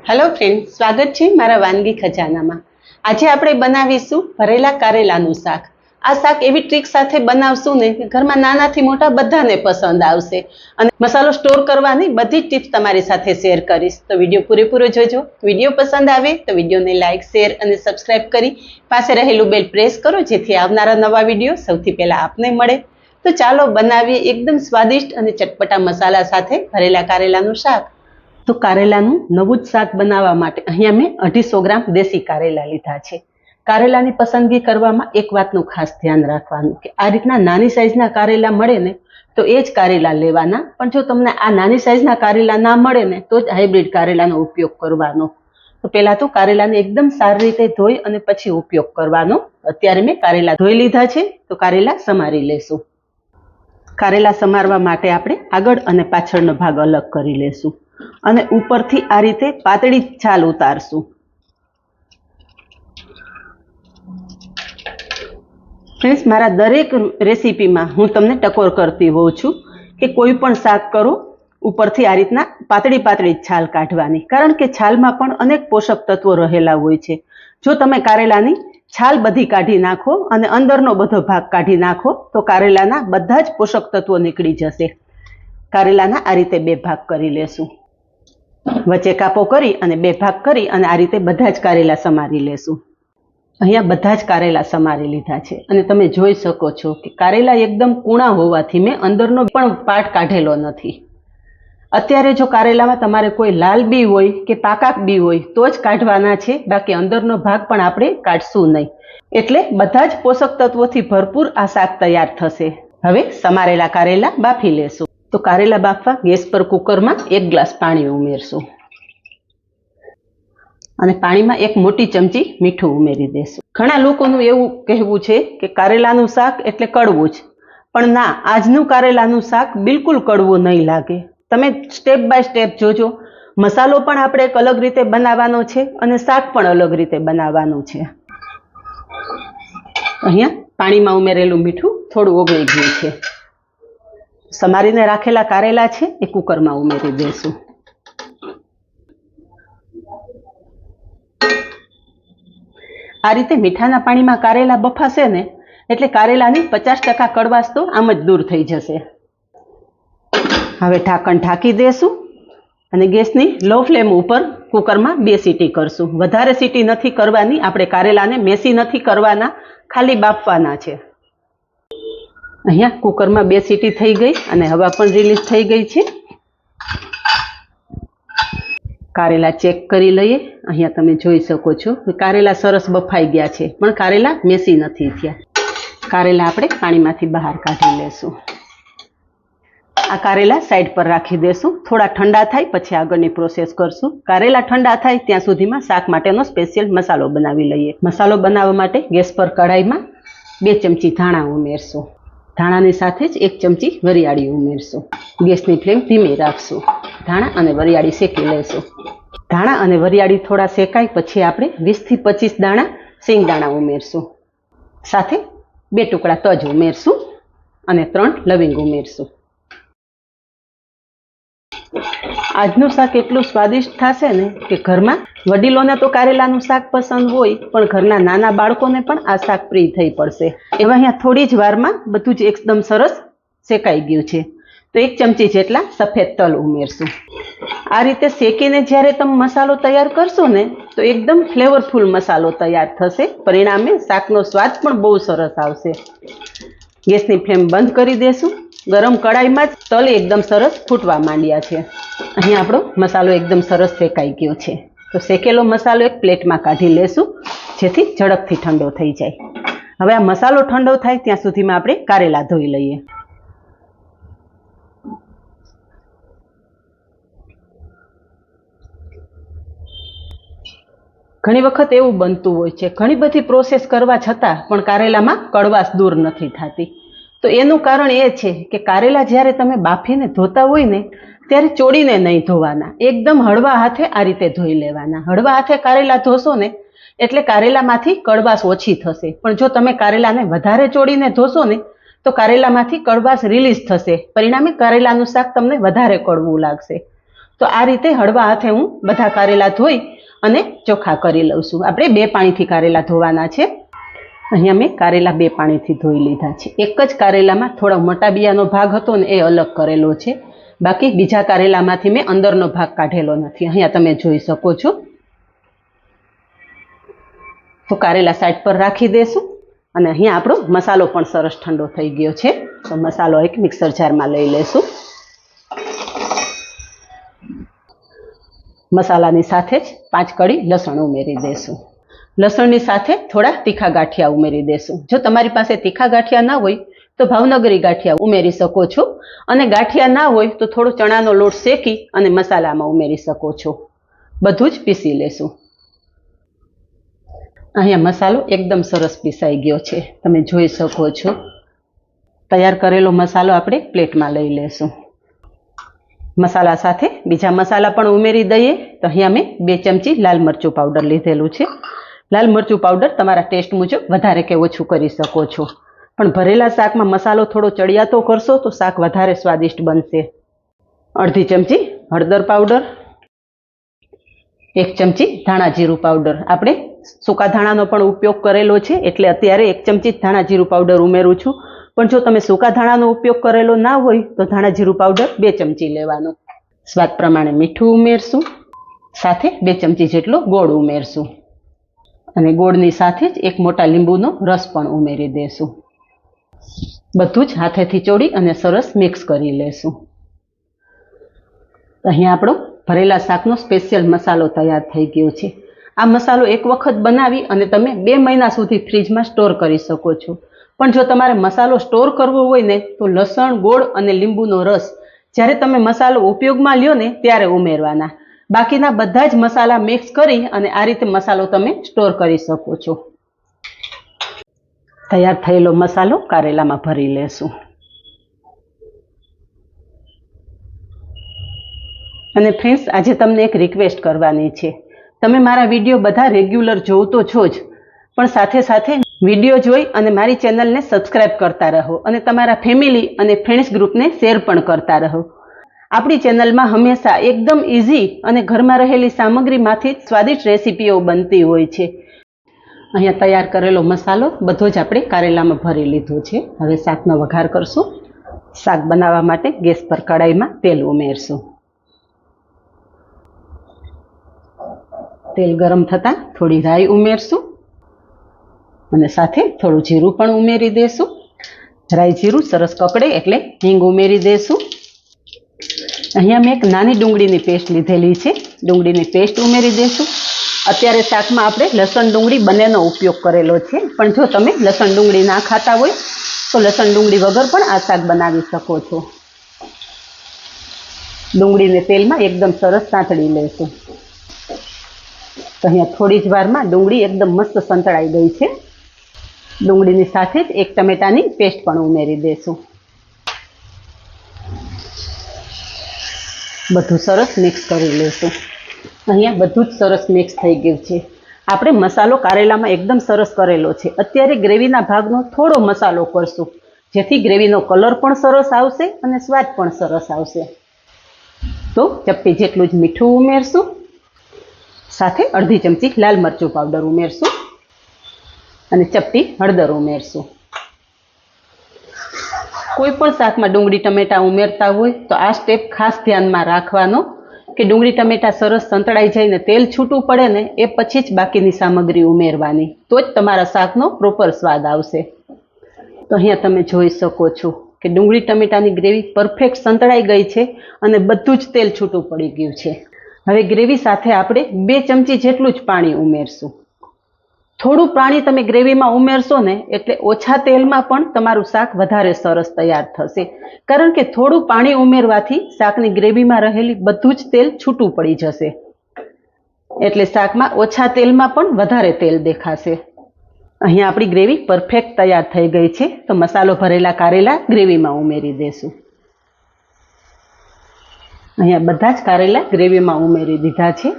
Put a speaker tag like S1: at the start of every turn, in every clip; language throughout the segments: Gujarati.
S1: હેલો ફ્રેન્ડ, સ્વાગત છે મારા વાનગી ખજાનામાં। આજે આપણે બનાવીશું ભરેલા કારેલાનું શાક। આ શાક એવી ટ્રીક સાથે બનાવશું ને કે ઘરમાં નાનાથી મોટા બધાને પસંદ આવશે અને મસાલો સ્ટોર કરવાની બધી જ ટિપ્સ તમારી સાથે શેર કરીશ। તો વિડીયો પૂરેપૂરો જોજો। વિડીયો પસંદ આવે તો વિડીયોને લાઇક, શેર અને સબસ્ક્રાઇબ કરી પાસે રહેલું બેલ પ્રેસ કરો જેથી આવનારા નવા વિડીયો સૌથી પહેલા આપને મળે। તો ચાલો બનાવીએ એકદમ સ્વાદિષ્ટ અને ચટપટા મસાલા સાથે ભરેલા કારેલાનું શાક। તો કારેલાનું નવું જ શાક બનાવવા માટે અહીંયા મેં 250 ગ્રામ દેશી કારેલા લીધા છે। કારેલાની પસંદગી કરવામાં એક વાતનું ખાસ ધ્યાન રાખવાનું કે આ રીતના નાની સાઈઝના કારેલા મળે ને તો એ જ કારેલા લેવાના, પણ જો તમને આ નાની સાઈઝના કારેલા ના મળે ને તો જ હાઇબ્રિડ કારેલાનો ઉપયોગ કરવાનો। તો પહેલાં તો કારેલાને એકદમ સારી રીતે ધોઈ અને પછી ઉપયોગ કરવાનો। અત્યારે મેં કારેલા ધોઈ લીધા છે, તો કારેલા સમારી લેશું। કારેલા સમારવા માટે આપણે આગળ અને પાછળનો ભાગ અલગ કરી લેશું અને ઉપરથી આ રીતે પાતળી છાલ ઉતારશું। ફ્રેન્ડ્સ, મારા દરેક રેસીપીમાં હું તમને ટકોર કરતી હોઉં છું કે કોઈ પણ શાક કરો ઉપરથી આ રીતના પાતળી પાતળી છાલ કાઢવાની, કારણ કે છાલમાં પણ અનેક પોષક તત્વો રહેલા હોય છે। જો તમે કારેલાની છાલ બધી કાઢી નાખો અને અંદરનો બધો ભાગ કાઢી નાખો તો કારેલાના બધા જ પોષક તત્વો નીકળી જશે। કારેલાના આ રીતે બે ભાગ કરી લેશું, વચ્ચે કાપો કરી અને બે ભાગ કરી અને આ રીતે બધા જ કારેલા સમારી લેશું। અહીંયા બધા જ કારેલા સમારી લીધા છે અને તમે જોઈ શકો છો કે કારેલા એકદમ કૂણા હોવાથી મેં અંદરનો પણ પાર્ટ કાઢેલો નથી। અત્યારે જો કારેલામાં તમારે કોઈ લાલ બી હોય કે પાકા બી હોય તો જ કાઢવાના છે, બાકી અંદરનો ભાગ પણ આપણે કાઢશું નહીં। એટલે બધા જ પોષક તત્વોથી ભરપૂર આ શાક તૈયાર થશે। હવે સમારેલા કારેલા બાફી લેશું। તો કારેલા બાફવા ગેસ પર કુકરમાં 1 ગ્લાસ પાણી ઉમેરશું અને પાણીમાં 1 મોટી ચમચી મીઠું ઉમેરી દેશું। ઘણા લોકોનું એવું કહેવું છે કે કારેલાનું શાક એટલે કડવું જ, પણ ના, આજનું કારેલાનું શાક બિલકુલ કડવું નહીં લાગે। તમે સ્ટેપ બાય સ્ટેપ જોજો। મસાલો પણ આપણે એક અલગ રીતે બનાવવાનો છે અને શાક પણ અલગ રીતે બનાવવાનું છે। અહીંયા પાણીમાં ઉમેરેલું મીઠું થોડું ઓગળી ગયું છે। સમારીને રાખેલા કારેલા છે એ કુકરમાં ઉમેરી દેશું। આ રીતે મીઠાના પાણીમાં કારેલા બફાશે ને એટલે કારેલાની 50% કડવાશ તો આમ જ દૂર થઈ જશે। હવે ઢાંકણ ઢાંકી દેશું અને ગેસની લો ફ્લેમ ઉપર કુકરમાં 2 સીટી કરશું। વધારે સીટી નથી કરવાની, આપણે કારેલાને મેસી નથી કરવાના, ખાલી બાફવાના છે। અહીંયા કુકરમાં 2 સીટી થઈ ગઈ અને હવા પણ રિલીઝ થઈ ગઈ છે। કારેલા ચેક કરી લઈએ। અહીંયા તમે જોઈ શકો છો કે કારેલા સરસ બફાઈ ગયા છે, પણ કારેલા મેસી નથી થયા। કારેલા આપણે પાણીમાંથી બહાર કાઢી લેશું। આ કારેલા સાઈડ પર રાખી દેશું, થોડા ઠંડા થાય પછી આગળની પ્રોસેસ કરશું। કારેલા ઠંડા થાય ત્યાં સુધીમાં શાક માટેનો સ્પેશિયલ મસાલો બનાવી લઈએ। મસાલો બનાવવા માટે ગેસ પર કઢાઈમાં 2 ચમચી ધાણા ઉમેરશું। ધાણાની સાથે જ 1 ચમચી વરિયાળી ઉમેરશું। ગેસની ફ્લેમ ધીમી રાખશું। ધાણા અને વરિયાળી શેકી લેશું। ધાણા અને વરિયાળી થોડા શેકાય પછી આપણે 20 થી 25 દાણા સિંગદાણા ઉમેરશું। સાથે 2 ટુકડા તજ ઉમેરશું અને 3 લવિંગ ઉમેરશું। આજનું શાક એટલું સ્વાદિષ્ટ થશે ને કે ઘરમાં વડીલોને તો કારેલાનું શાક પસંદ હોય, પણ ઘરના નાના બાળકોને પણ આ શાક પ્રિય થઈ પડશે। એવા અહીંયા થોડી જ વારમાં બધું જ એકદમ સરસ શેકાઈ ગયું છે, તો 1 ચમચી જેટલા સફેદ તલ ઉમેરશું। આ રીતે શેકીને જ્યારે તમે મસાલો તૈયાર કરશો ને તો એકદમ ફ્લેવરફુલ મસાલો તૈયાર થશે, પરિણામે શાકનો સ્વાદ પણ બહુ સરસ આવશે। ગેસની ફ્લેમ બંધ કરી દેશું। ગરમ કડાઈમાં જ તલ એકદમ સરસ ફૂટવા માંડ્યા છે। અહીં આપણો મસાલો એકદમ સરસ શેકાઈ ગયો છે, તો શેકેલો મસાલો એક પ્લેટમાં કાઢી લેશું જેથી ઝડપથી ઠંડો થઈ જાય। હવે આ મસાલો ઠંડો થાય ત્યાં સુધીમાં આપણે કારેલા ધોઈ લઈએ। ઘણી વખત એવું બનતું હોય છે, ઘણી બધી પ્રોસેસ કરવા છતાં પણ કારેલામાં કડવાશ દૂર નથી થતી। તો એનું કારણ એ છે કે કારેલા જ્યારે તમે બાફીને ધોતા હોય ને ત્યારે ચોળીને નહીં ધોવાના, એકદમ હળવા હાથે આ રીતે ધોઈ લેવાના। હળવા હાથે કારેલા ધોશો ને એટલે કારેલામાંથી કડવાશ ઓછી થશે, પણ જો તમે કારેલાને વધારે ચોળીને ધોશો ને તો કારેલામાંથી કડવાશ રિલીઝ થશે, પરિણામે કારેલાનું શાક તમને વધારે કડવું લાગશે। તો આ રીતે હળવા હાથે હું બધા કારેલા ધોઈ અને ચોખ્ખા કરી લઉં છું. આપણે 2 પાણીથી કારેલા ધોવાના છે. અહીંયા મેં કારેલા 2 પાણીથી ધોઈ લીધા છે. એક જ કારેલામાં થોડો મોટા બિયાનો ભાગ હતો ને એ અલગ કરેલો છે. બાકી બીજા કારેલામાંથી મેં અંદરનો ભાગ કાઢેલો નથી. અહીંયા તમે જોઈ શકો છો. તો કારેલા સાઈડ પર રાખી દેશું અને અહીંયા આપણો મસાલો પણ સરસ ઠંડો થઈ ગયો છે. તો મસાલો એક મિક્સર જારમાં લઈ લેશું. મસાલાની સાથે જ 5 કળી લસણ ઉમેરી દેશું. લસણની સાથે થોડા તીખા ગાંઠિયા ઉમેરી દેશું. જો તમારી પાસે તીખા ગાંઠિયા ના હોય તો ભાવનગરી ગાંઠિયા ઉમેરી શકો છો, અને ગાંઠિયા ના હોય તો થોડો ચણાનો લોટ શેકી અને મસાલામાં ઉમેરી શકો છો. બધું જ પીસી લેશું. અહીંયા મસાલો એકદમ સરસ પીસાઈ ગયો છે, તમે જોઈ શકો છો. તૈયાર કરેલો મસાલો આપણે પ્લેટમાં લઈ લેશું. મસાલા સાથે બીજા મસાલા પણ ઉમેરી દઈએ. તો અહીંયા મેં 2 ચમચી લાલ મરચું પાવડર લીધેલું છે. લાલ મરચું પાવડર તમારા ટેસ્ટ મુજબ વધારે કે ઓછું કરી શકો છો, પણ ભરેલા શાકમાં મસાલો થોડો ચડિયાતો કરશો તો શાક વધારે સ્વાદિષ્ટ બનશે. અડધી ચમચી હળદર પાવડર, 1 ચમચી ધાણા જીરું પાવડર. આપણે સૂકા ધાણાનો પણ ઉપયોગ કરેલો છે એટલે અત્યારે 1 ચમચી ધાણા જીરું પાવડર ઉમેરું છું. પણ જો તમે સૂકા ધાણાનો ઉપયોગ કરેલો ના હોય તો ધાણા જીરું પાવડર 2 ચમચી લેવાનો. સ્વાદ પ્રમાણે મીઠું ઉમેરશું. સાથે 2 ચમચી જેટલો ગોળ ઉમેરશું અને ગોળની સાથે જ 1 મોટા લીંબુનો રસ પણ ઉમેરી દેશું. બધું જ હાથેથી ચોળી અને સરસ મિક્સ કરી લેશું. અહીંયા આપણો ભરેલા શાકનો સ્પેશિયલ મસાલો તૈયાર થઈ ગયો છે. આ મસાલો એક વખત બનાવી અને તમે 2 મહિના સુધી ફ્રીજમાં સ્ટોર કરી શકો છો. પણ જો તમારે મસાલો સ્ટોર કરવો હોય ને તો લસણ, ગોળ અને લીંબુનો રસ જ્યારે તમે મસાલો ઉપયોગમાં લ્યો ને ત્યારે ઉમેરવાના. બાકીના બધા જ મસાલા મિક્સ કરી અને આ રીતે મસાલો તમે સ્ટોર કરી શકો છો. તૈયાર થયેલો મસાલો કારેલામાં ભરી લેશું. અને ફ્રેન્ડ્સ, આજે તમને એક રિક્વેસ્ટ કરવાની છે. તમે મારા વિડીયો બધા રેગ્યુલર જોવો તો છો જ, પણ સાથે સાથે વિડીયો જોઈ અને મારી ચેનલને સબસ્ક્રાઇબ કરતા રહો અને તમારા ફેમિલી અને ફ્રેન્ડ્સ ગ્રુપને શેર પણ કરતા રહો. આપણી ચેનલમાં હંમેશા એકદમ ઇઝી અને ઘરમાં રહેલી સામગ્રીમાંથી સ્વાદિષ્ટ રેસીપીઓ બનતી હોય છે. અહીંયા તૈયાર કરેલો મસાલો બધો જ આપણે કારેલામાં ભરી લીધો છે. હવે શાકનો વઘાર કરશું. શાક બનાવવા માટે ગેસ પર કડાઈમાં તેલ ઉમેરશું. તેલ ગરમ થતાં થોડી રાઈ ઉમેરશું અને સાથે થોડું જીરું પણ ઉમેરી દેશું. રાઈ જીરું સરસ કકડે એટલે હિંગ ઉમેરી દેશું. અહીંયા મેં એક નાની ડુંગળીની પેસ્ટ લીધેલી છે. ડુંગળીની પેસ્ટ ઉમેરી દેશું. અત્યારે શાકમાં આપણે લસણ ડુંગળી બંનેનો ઉપયોગ કરેલો છે, પણ જો તમે લસણ ડુંગળી ના ખાતા હોય તો લસણ ડુંગળી વગર પણ આ શાક બનાવી શકો છો. ડુંગળીને તેલમાં એકદમ સરસ સાંતળી લેશું. તો અહીંયા થોડી જ વારમાં ડુંગળી એકદમ મસ્ત સંતળાઈ ગઈ છે. ડુંગળીની સાથે જ 1 ટમેટાની પેસ્ટ પણ ઉમેરી દેશું. બધું સરસ મિક્સ કરી લેશું. અહીંયા બધું જ સરસ મિક્સ થઈ ગયું છે. આપણે મસાલો કારેલામાં એકદમ સરસ કરેલો છે. અત્યારે ગ્રેવીના ભાગનો થોડો મસાલો કરશું, જેથી ગ્રેવીનો કલર પણ સરસ આવશે અને સ્વાદ પણ સરસ આવશે. તો ચપટી જેટલું જ મીઠું ઉમેરશું. સાથે અડધી ચમચી લાલ મરચું પાવડર ઉમેરશું અને ચપટી હળદર ઉમેરશું. કોઈ પણ શાકમાં ડુંગળી ટમેટા ઉમેરતા હોય તો આ સ્ટેપ ખાસ ધ્યાનમાં રાખવાનો કે ડુંગળી ટમેટા સરસ સંતળાઈ જાય ને તેલ છૂટું પડે ને એ પછી જ બાકીની સામગ્રી ઉમેરવાની, તો જ તમારા શાકનો પ્રોપર સ્વાદ આવશે. તો અહીંયા તમે જોઈ શકો છો કે ડુંગળી ટમેટાની ગ્રેવી પરફેક્ટ સંતળાઈ ગઈ છે અને બધું જ તેલ છૂટું પડી ગયું છે. હવે ગ્રેવી સાથે આપણે 2 ચમચી જેટલું જ પાણી ઉમેરશું. થોડું પાણી તમે ગ્રેવીમાં ઉમેરશો ને એટલે ઓછા તેલમાં પણ તમારું શાક વધારે સરસ તૈયાર થશે, કારણ કે થોડું પાણી ઉમેરવાથી શાકની ગ્રેવીમાં રહેલી બધું જ તેલ છૂટું પડી જશે, એટલે શાકમાં ઓછા તેલમાં પણ વધારે તેલ દેખાશે. અહીંયા આપણી ગ્રેવી પરફેક્ટ તૈયાર થઈ ગઈ છે. તો મસાલો ભરેલા કારેલા ગ્રેવીમાં ઉમેરી દેશું. અહીંયા બધા જ કારેલા ગ્રેવીમાં ઉમેરી દીધા છે.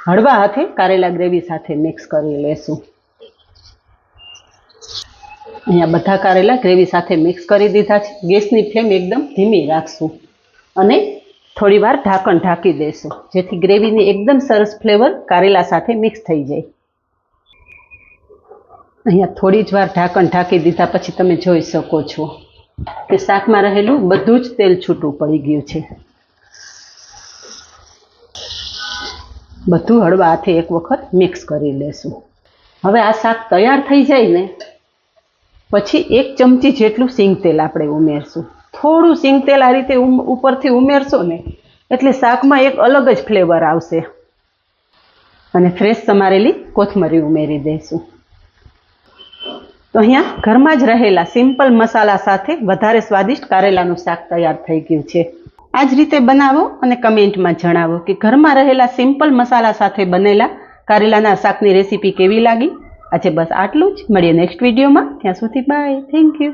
S1: હળવા હાથે કારેલા ગ્રેવી સાથે મિક્સ કરી લેશું. અહીંયા બધા કારેલા ગ્રેવી સાથે મિક્સ કરી દીધા છે. ગેસની ફ્લેમ એકદમ ધીમી રાખશું અને થોડી વાર ઢાંકણ ઢાંકી દેશું જેથી ગ્રેવીની એકદમ સરસ ફ્લેવર કારેલા સાથે મિક્સ થઈ જાય. અહીંયા થોડી જ વાર ઢાંકણ ઢાંકી દીધા પછી તમે જોઈ શકો છો કે શાકમાં રહેલું બધું જ તેલ છૂટું પડી ગયું છે. બધું હળવા હાથે એક વખત મિક્સ કરી લેશું. હવે આ શાક તૈયાર થઈ જાય ને પછી 1 ચમચી જેટલું સિંગ તેલ આપણે ઉમેરશું. થોડું સિંગ તેલ આ રીતે ઉપરથી ઉમેરશો ને એટલે શાકમાં એક અલગ જ ફ્લેવર આવશે. અને ફ્રેશ સમારેલી કોથમરી ઉમેરી દઈશું. તો અહીંયા ઘરમાં જ રહેલા સિમ્પલ મસાલા સાથે વધારે સ્વાદિષ્ટ કારેલાનું શાક તૈયાર થઈ ગયું છે. આ જ રીતે બનાવો અને કમેન્ટમાં જણાવો કે ઘરમાં રહેલા સિમ્પલ મસાલા સાથે બનેલા કારેલાના શાકની રેસીપી કેવી લાગી. આજે બસ આટલું જ. મળીએ નેક્સ્ટ વિડીયોમાં. ત્યાં સુધી બાય. Thank you.